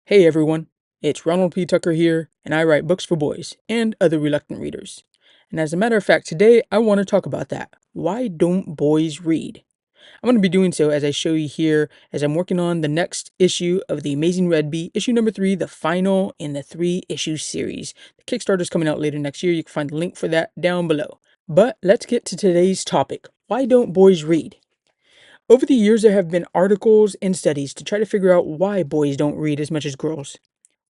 Hey everyone, it's Ronald P. Tucker here, and I write books for boys and other reluctant readers. And as a matter of fact, today I want to talk about that. Why don't boys read? I'm going to be doing so as I show you here as I'm working on the next issue of The Amazing Red Bee, issue number 3, the final in the 3-issue series. The Kickstarter's coming out later next year. You can find the link for that down below. But let's get to today's topic. Why don't boys read? Over the years, there have been articles and studies to try to figure out why boys don't read as much as girls.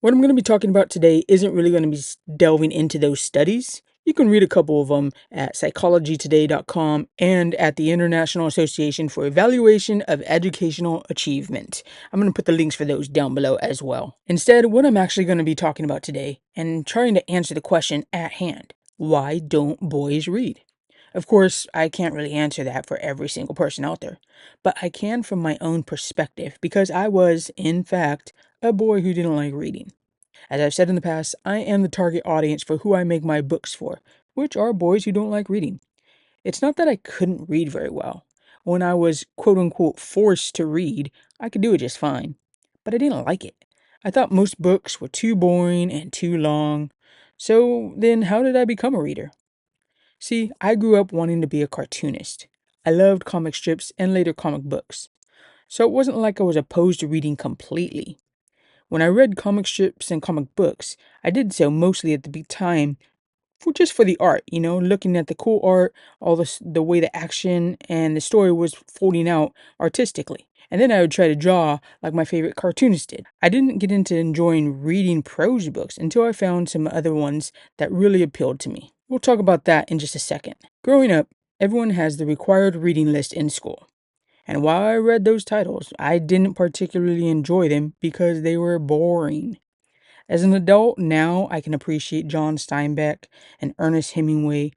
What I'm going to be talking about today isn't really going to be delving into those studies. You can read a couple of them at psychologytoday.com and at the International Association for Evaluation of Educational Achievement. I'm going to put the links for those down below as well. Instead, what I'm actually going to be talking about today and trying to answer the question at hand, why don't boys read? Of course, I can't really answer that for every single person out there, but I can from my own perspective because I was, in fact, a boy who didn't like reading. As I've said in the past, I am the target audience for who I make my books for, which are boys who don't like reading. It's not that I couldn't read very well. When I was quote unquote forced to read, I could do it just fine. But I didn't like it. I thought most books were too boring and too long. So then, how did I become a reader? See, I grew up wanting to be a cartoonist. I loved comic strips and later comic books. So it wasn't like I was opposed to reading completely. When I read comic strips and comic books, I did so mostly at the time for just for the art, looking at the cool art, all the way the action and the story was folding out artistically. And then I would try to draw like my favorite cartoonist did. I didn't get into enjoying reading prose books until I found some other ones that really appealed to me. We'll talk about that in just a second. Growing up, everyone has the required reading list in school. And while I read those titles, I didn't particularly enjoy them because they were boring. As an adult, now I can appreciate John Steinbeck and Ernest Hemingway,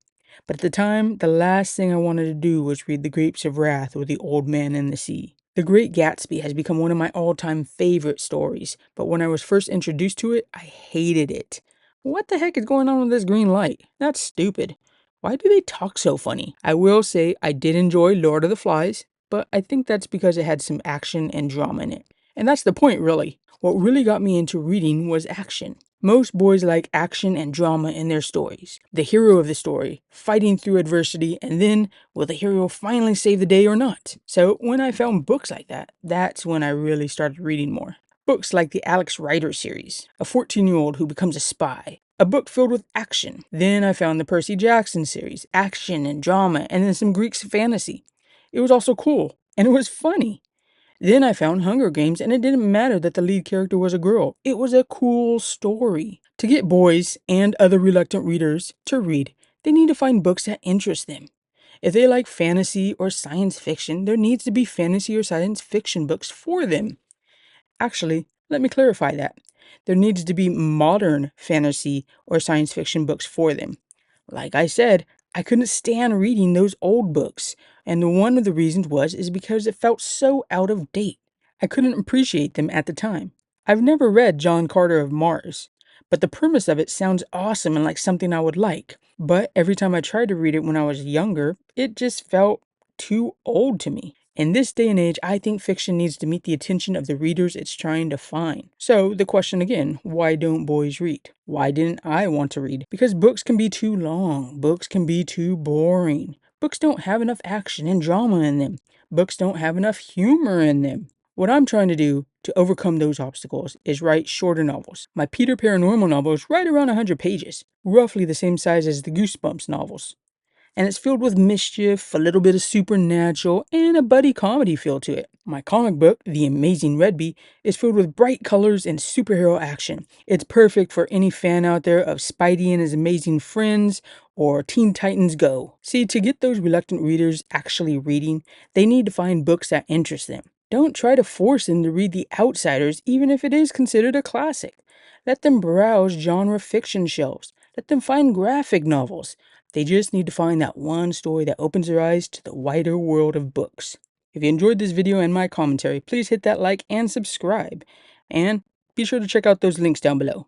but at the time, the last thing I wanted to do was read The Grapes of Wrath or The Old Man and the Sea. The Great Gatsby has become one of my all-time favorite stories, but when I was first introduced to it, I hated it. What the heck is going on with this green light? That's stupid. Why do they talk so funny? I will say I did enjoy Lord of the Flies, but I think that's because it had some action and drama in it. And that's the point, really. What really got me into reading was action. Most boys like action and drama in their stories. The hero of the story, fighting through adversity, and then will the hero finally save the day or not? So when I found books like that, that's when I really started reading more. Books like the Alex Rider series, a 14-year-old who becomes a spy. A book filled with action. Then I found the Percy Jackson series, action and drama, and then some Greek fantasy. It was also cool, and it was funny. Then I found Hunger Games, and it didn't matter that the lead character was a girl. It was a cool story. To get boys and other reluctant readers to read, they need to find books that interest them. If they like fantasy or science fiction, there needs to be fantasy or science fiction books for them. Actually, let me clarify that. There needs to be modern fantasy or science fiction books for them. Like I said, I couldn't stand reading those old books, and one of the reasons is because it felt so out of date. I couldn't appreciate them at the time. I've never read John Carter of Mars, but the premise of it sounds awesome and like something I would like. But every time I tried to read it when I was younger, it just felt too old to me. In this day and age, I think fiction needs to meet the attention of the readers it's trying to find. So, the question again, why don't boys read? Why didn't I want to read? Because books can be too long. Books can be too boring. Books don't have enough action and drama in them. Books don't have enough humor in them. What I'm trying to do to overcome those obstacles is write shorter novels. My Peter Paranormal novel is right around 100 pages, roughly the same size as the Goosebumps novels. And it's filled with mischief, a little bit of supernatural, and a buddy comedy feel to it. My comic book, The Amazing Red Bee, is filled with bright colors and superhero action. It's perfect for any fan out there of Spidey and his amazing friends or Teen Titans Go. See, to get those reluctant readers actually reading, they need to find books that interest them. Don't try to force them to read The Outsiders, even if it is considered a classic. Let them browse genre fiction shelves. Let them find graphic novels. They just need to find that one story that opens their eyes to the wider world of books. If you enjoyed this video and my commentary, please hit that like and subscribe. And be sure to check out those links down below.